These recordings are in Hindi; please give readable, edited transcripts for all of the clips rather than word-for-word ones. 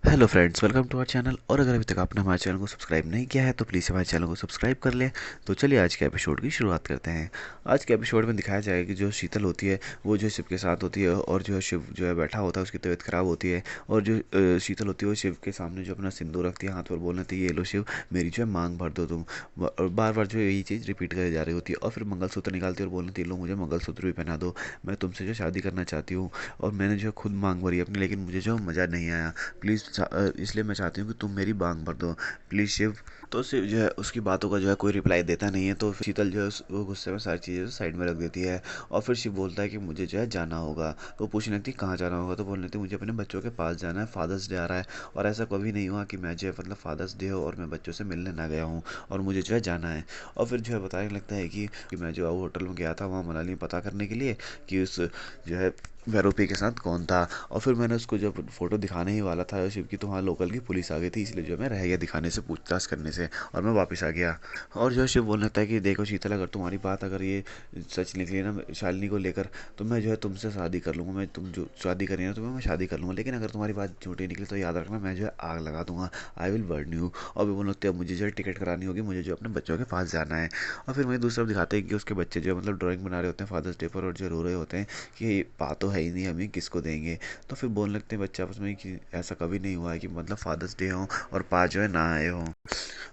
Hello friends, welcome to our channel. और अगर अभी तक आपने हमारे चैनल को सब्सक्राइब नहीं किया है तो प्लीज़ हमारे चैनल को सब्सक्राइब कर लें। तो चलिए आज के एपिसोड की शुरुआत करते हैं। आज के एपिसोड में दिखाया जाएगा कि जो शीतल होती है वो जो शिव के साथ होती है, और जो शिव जो है बैठा होता है उसकी तबीयत खराब होती है। और जो शीतल होती है वो शिव के सामने जो अपना सिंदूर रखती है, हाथ पर बोलने लगती है, ये लो शिव, मेरी जो है मांग भर दो तुम। और बार बार जो है यही चीज़ रिपीट करी जा रही होती है। और फिर मंगलसूत्र निकालती है और बोलने लगती है, लो मुझे मंगलसूत्र भी पहना दो, मैं तुमसे जो शादी करना चाहती हूँ। और मैंने जो खुद मांग भरी अपनी, लेकिन मुझे जो मज़ा नहीं आया। प्लीज़ इसलिए मैं चाहती हूँ कि तुम मेरी मांग भर दो, प्लीज़ शिव। तो शिव जो है उसकी बातों का जो है कोई रिप्लाई देता नहीं है। तो फिर शीतल जो है वो गुस्से में सारी चीज़ें साइड में रख देती है। और फिर शिव बोलता है कि मुझे जो है जाना होगा। तो पूछने लगती है कहाँ जाना होगा, तो बोलने लगती है मुझे अपने बच्चों के पास जाना है, फादर्स डे आ रहा है। और ऐसा कभी नहीं हुआ कि मैं जो है मतलब फादर्स डे हो और मैं बच्चों से मिलने ना गया हूँ, और मुझे जो है जाना है। और फिर जो है बताने लगता है कि मैं जो होटल में गया था वहाँ मनाली में पता करने के लिए कि उस जो है वैरोपी के साथ कौन था। और फिर मैंने उसको जब फ़ोटो दिखाने ही वाला था शिव की, तो वहाँ लोकल की पुलिस आ गई थी, इसलिए जो मैं रह गया दिखाने से, पूछताछ करने से, और मैं वापस आ गया। और जो है शिव बोलने लगता है कि देखो शीतल, अगर तुम्हारी बात अगर ये सच निकली ना शालिनी को लेकर, तो मैं जो है तुमसे शादी कर लूँगा। मैं तुम जो शादी करी ना तुम्हें, मैं शादी कर लूँगा। लेकिन अगर तुम्हारी बात झूठी निकली तो याद रखना, मैं जो है आग लगा दूंगा, आई विल बर्न यू। और भी बोलने लगते हैं मुझे जो है टिकट करानी होगी, मुझे जो अपने बच्चों के पास जाना है। और फिर वहीं दूसरी तरफ दिखाते हैं कि उसके बच्चे जो है मतलब ड्राइंग बना रहे होते हैं फादर्स डे पर, और जो रो रहे होते हैं कि पा तो है ही नहीं, हमें किसको देंगे। तो फिर बोलने लगते हैं बच्चे आपस में कि ऐसा कभी नहीं हुआ है कि मतलब फादर्स डे हो और पा जो है ना आए हो।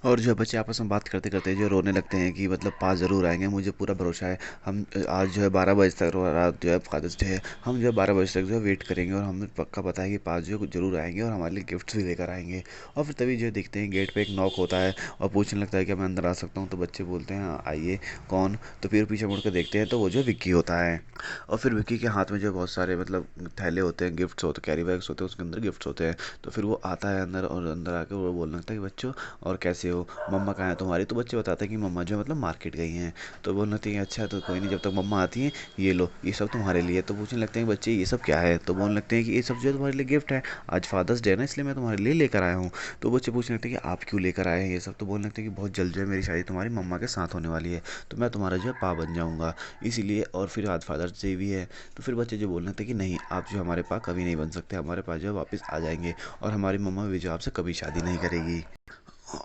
और जो है बच्चे आपस में बात करते करते जो रोने लगते हैं कि मतलब पास ज़रूर आएंगे, मुझे पूरा भरोसा है। हम आज जो है 12 बजे तक, रात जो है फादर्स डे है, हम जो है 12 बजे तक जो है वेट करेंगे, और हमें पक्का पता है कि पास जो है ज़रूर आएंगे और हमारे लिए गिफ्ट्स भी लेकर आएंगे। और फिर तभी जो है देखते हैं गेट पे एक नॉक होता है, और पूछने लगता है कि मैं अंदर आ सकता हूँ। तो बच्चे बोलते हैं हाँ आइए, कौन। तो फिर पीछे मुड़ कर देखते हैं तो वो जो विक्की होता है। और फिर विक्की के हाथ में जो बहुत सारे मतलब थैले होते हैं, गिफ्ट्स होते हैं, कैरी बैग्स होते हैं, उसके अंदर गिफ्ट्स होते हैं। तो फिर वो आता है अंदर, और अंदर आके वो बोलने लगता है कि बच्चों और कैसे हो, मम्मा कहाँ है तुम्हारी। तो बच्चे बताते हैं कि मम्मा जो है मतलब मार्केट गई हैं। तो बोलने लगते हैं अच्छा तो कोई नहीं, जब तक मम्मा आती हैं ये लो ये सब तुम्हारे लिए। तो पूछने लगते हैं बच्चे ये सब क्या है। तो बोलने लगते हैं कि ये सब जो है तुम्हारे लिए गिफ्ट है, आज फादर्स डे है ना, इसलिए मैं तुम्हारे लिए लेकर आया हूँ। तो बच्चे पूछने लगते हैं कि आप क्यों लेकर आए हैं ये सब। तो बोलने लगते हैं कि बहुत जल्द जो है मेरी शादी तुम्हारी मम्मा के साथ होने वाली है, तो मैं तुम्हारा जो है पा बन जाऊँगा इसीलिए। और फिर आज फादर्स डे भी है। तो फिर बच्चे जो बोलने लगते हैं कि नहीं, आप जो हमारे पास कभी नहीं बन सकते, हमारे पास जो है वापस आ जाएंगे, और हमारी मम्मा भी जो आपसे कभी शादी नहीं करेगी।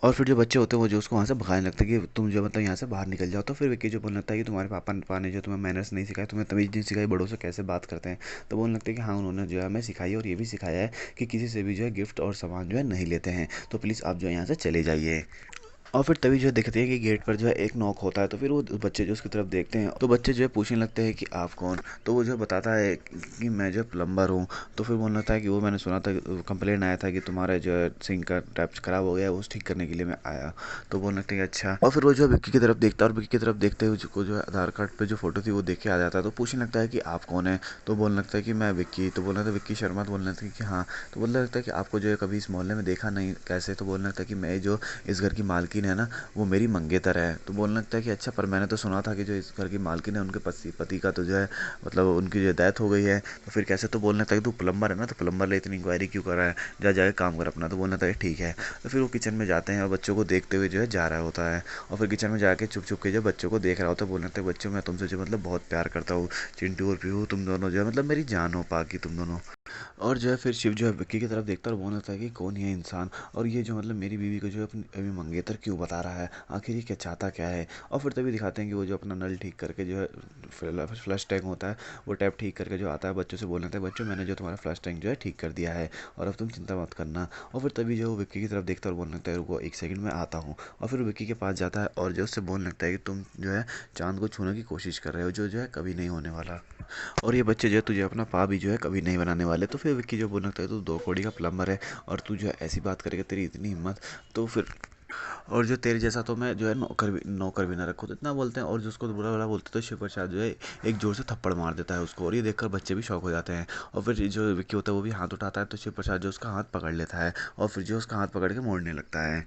और फिर जो बच्चे होते हैं वो जो उसको वहाँ से भगाने लगते हैं कि तुम जो मतलब यहाँ से बाहर निकल जाओ। तो फिर विक्की जो बोलने लगता है कि तुम्हारे पापा ने जो तुम्हें मैनर्स नहीं सिखाए, तुम्हें तमीज़ नहीं सिखाई, बड़ों से कैसे बात करते हैं। तो बोलने लगते हैं कि हाँ उन्होंने जो है हमें सिखाई है, और ये भी सिखाया है कि किसी से भी जो है गिफ्ट और सामान जो है नहीं लेते हैं। तो प्लीज़ आप जो है यहाँ से चले जाइए। और फिर तभी जो है देखते हैं कि गेट पर जो है एक नॉक होता है। तो फिर वो बच्चे जो उसकी तरफ देखते हैं, तो बच्चे जो है पूछने लगते हैं कि आप कौन। तो वो जो बताता है कि मैं जो है प्लम्बर हूँ। तो फिर बोलना था कि वो मैंने सुना था, कंप्लेन आया था कि तुम्हारा जो है सिंक का टैप खराब हो गया है, वो ठीक करने के लिए मैं आया। तो बोलने लगते हैं अच्छा। और फिर वो जो है विक्की की तरफ देखता है, और विक्की की तरफ देखते हुए उसको जो है आधार कार्ड पे जो फोटो थी वो देख के आ जाता है। तो पूछने लगता है कि आप कौन है। तो बोलने लगता है कि मैं विक्की। तो बोलना था विक्की शर्मा। तो बोलने लगता है कि हाँ। तो बोलने लगता है कि आपको जो है कभी इस मोहल्ले में देखा नहीं, कैसे। तो बोलने लगता है कि मैं जो इस घर की मालकिन है ना, वो मेरी मंगेतर है। तो बोलने लगता है कि अच्छा, पर मैंने तो सुना था कि जो इस घर की मालकिन है उनके पति का तो जो है मतलब उनकी जो डेथ हो गई है, तो फिर कैसे। तो बोलने लगता है कि तू प्लम्बर है ना, तो प्लम्बर ले इतनी इंक्वायरी क्यों कर रहा है, जा जाके काम कर अपना। तो बोलना था ठीक है। तो फिर वो किचन में जाते हैं और बच्चों को देखते हुए जो है जा रहा होता है। और फिर किचन में जाके चुप चुप के जो बच्चों को देख रहा होता है। बोलने लगता है बच्चों मैं तुमसे जो मतलब बहुत प्यार करता हूँ, चिंटू और पीहू, तुम दोनों जो है मतलब मेरी जान हो पागी तुम दोनों। और जो है फिर शिव जो है विक्की की तरफ देखता है और बोलने लगता है कि कौन है इंसान, और ये जो मतलब मेरी बीवी को जो है अपनी अभी मंगेतर क्यों बता रहा है, आखिर ये क्या चाहता क्या है। और फिर तभी दिखाते हैं कि वो जो अपना नल ठीक करके जो है फ्लश टैंक होता है, वो टैप ठीक करके जो आता है, बच्चों से बोलने लगता है बच्चों मैंने जो तुम्हारा फ्लश टैंक जो है ठीक कर दिया है, और अब तुम चिंता मत करना। और फिर तभी जो विक्की की तरफ देखता है और बोलने लगता है रुको एक सेकंड में आता हूँ। और फिर विक्की के पास जाता है और जो उससे बोलने लगता है कि तुम जो है चांद को छूने की कोशिश कर रहे हो, जो है कभी नहीं होने वाला, और ये बच्चे जो है तुझे अपना पा भी जो है कभी नहीं बनाने वाले। तो फिर विक्की जो बोलने लगता है तू 2 कौड़ी का प्लम्बर है, और तू जो है ऐसी बात करेगा, तेरी इतनी हिम्मत। तो फिर और जो तेरे जैसा तो मैं जो है नौकर भी ना रखूँ। तो इतना बोलते हैं, और जो उसको बुरा भला बोलते तो शिव प्रसाद जो है एक जोर से थप्पड़ मार देता है उसको, और ये देखकर बच्चे भी शौक हो जाते हैं। और फिर जो विक्की होता है वो भी हाथ उठाता है, तो शिव प्रसाद जो उसका हाथ पकड़ लेता है, और फिर जो उसका हाथ पकड़ के मोड़ने लगता है।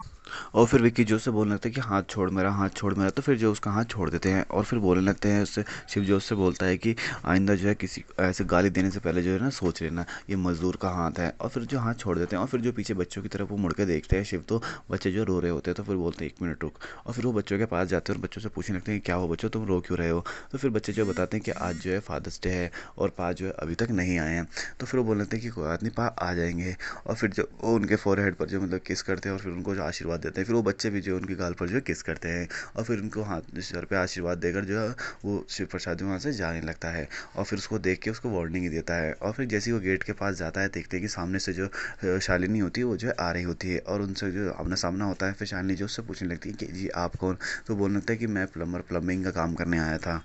और फिर विक्की जो उससे बोलने लगता है कि हाथ छोड़ मेरा, हाथ छोड़ मेरा। तो फिर जो उसका हाथ छोड़ देते हैं, और फिर बोलने लगते हैं उससे, शिव जो उससे बोलता है कि आइंदा जो है किसी ऐसे गाली देने से पहले जो है ना सोच लेना, ये मजदूर का हाथ है। और फिर जो हाथ छोड़ देते हैं, और फिर जो पीछे बच्चों की तरफ वो मुड़ के देखते हैं शिव, तो बच्चे जो रो रहे होते हैं तो फिर बोलते हैं 1 मिनट रुक, और फिर वो बच्चों के पास जाते हैं और बच्चों से पूछने लगते हैं कि क्या हो बच्चों, तुम रो क्यों रहे हो। तो फिर बच्चे जो बताते हैं कि आज जो है फादर्स डे है और पा जो है अभी तक नहीं आए हैं। तो फिर वो बोल लेते हैं कि कोई बात नहीं पा आ जाएंगे, और फिर जो वो उनके फोरहेड पर जो मतलब किस करते हैं और फिर उनको जो आशीर्वाद देते हैं, फिर वो बच्चे भी जो उनकी गाल पर जो है किस करते हैं, और फिर उनको हाथ सर पे आशीर्वाद देकर जो है वो शिव प्रसाद वहाँ से जाने लगता है, और फिर उसको देख के उसको वार्निंग ही देता है। और फिर जैसे ही वो गेट के पास जाता है देखते हैं कि सामने से जो शालिनी होती है वो जो है आ रही होती है, और उनसे जो आमना सामना होता है। फिर शालिनी जो उससे पूछने लगती है कि जी आप कौन। तो बोलने लगता है कि मैं प्लम्बिंग का काम करने आया था।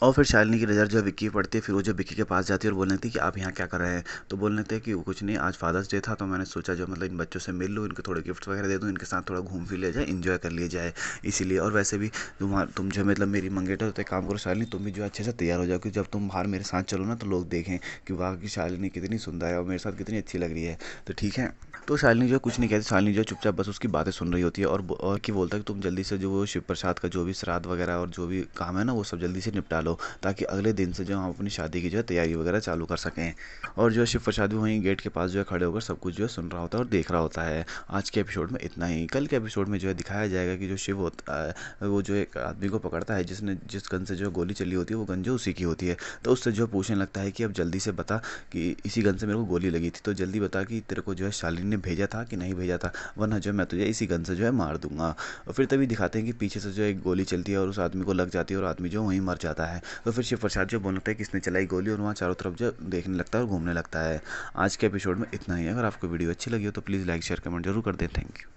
और फिर शालिनी की नज़र जो है विक्की पड़ती है, फिर वो जो विक्की के पास जाती है और बोलने लगती है कि आप यहाँ क्या कर रहे हैं। तो बोलने लगते हैं कि कुछ नहीं, आज फादर्स डे था तो मैंने सोचा जो मतलब इन बच्चों से मिल लूँ, इनको थोड़े गिफ्ट वगैरह दे दूँ, इनके साथ थोड़ा घूम फिर लिया जाए, इन्जॉय कर लिया जाए इसीलिए। और वैसे भी तुम जो मतलब मेरी मंगेटर होते काम करो शालिनी, तुम भी जो अच्छे से तैयार हो जाओ, क्योंकि जब तुम बाहर मेरे साथ चलो ना तो लोग देखें कि वाह की शालिनी कितनी सुंदर है और मेरे साथ कितनी अच्छी लग रही है। तो ठीक है। तो शालिनी जो कुछ नहीं कहती, शालिनी जो चुपचाप बस उसकी बातें सुन रही होती है, और कि बोलता है कि तुम जल्दी से जो वो शिव प्रसाद का जो भी श्राद्ध वगैरह और जो भी काम है ना वो सब जल्दी से निपटा लो, ताकि अगले दिन से जो हम अपनी शादी की जो है तैयारी वगैरह चालू कर सकें। और जो शिव प्रसाद भी वहीं गेट के पास जो है खड़े होकर सब कुछ जो है सुन रहा होता है और देख रहा होता है। आज के एपिसोड में इतना ही। कल के एपिसोड में जो है दिखाया जाएगा कि जो शिव होता है वो जो एक आदमी को पकड़ता है जिसने जिस गन से जो गोली चली होती है वो गन जो उसी की होती है। तो उससे जो पूछने लगता है कि अब जल्दी से बता कि इसी गन से मेरे को गोली लगी थी, तो जल्दी बता कि तेरे को जो है शालिनी ने भेजा था कि नहीं भेजा था, वरना जो है मैं तुझे इसी गन से जो है मार दूंगा। और फिर तभी दिखाते हैं कि पीछे से जो एक गोली चलती है और उस आदमी को लग जाती है और आदमी जो वहीं मर जाता है। तो फिर शिव प्रसाद जो बोलता है किसने चलाई गोली, और वहाँ चारों तरफ जो देखने लगता है और घूमने लगता है। आज के एपिसोड में इतना ही। अगर आपको वीडियो अच्छी लगी हो तो प्लीज़ लाइक शेयर कमेंट जरूर कर दें। Thank you.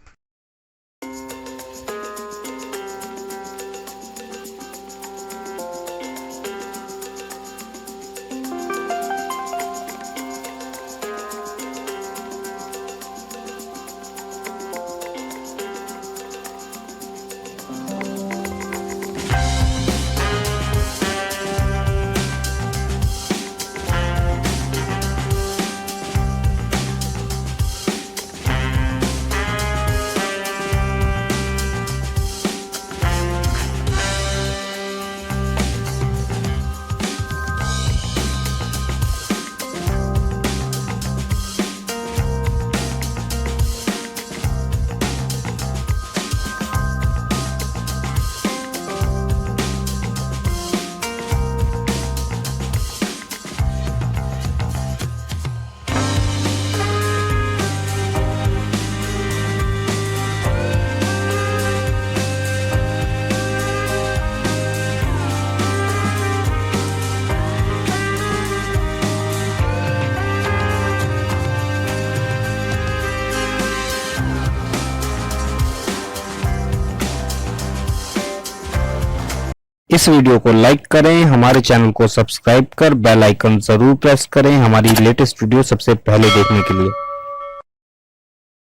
इस वीडियो को लाइक करें, हमारे चैनल को सब्सक्राइब कर बेल आइकन जरूर प्रेस करें हमारी लेटेस्ट वीडियो सबसे पहले देखने के लिए।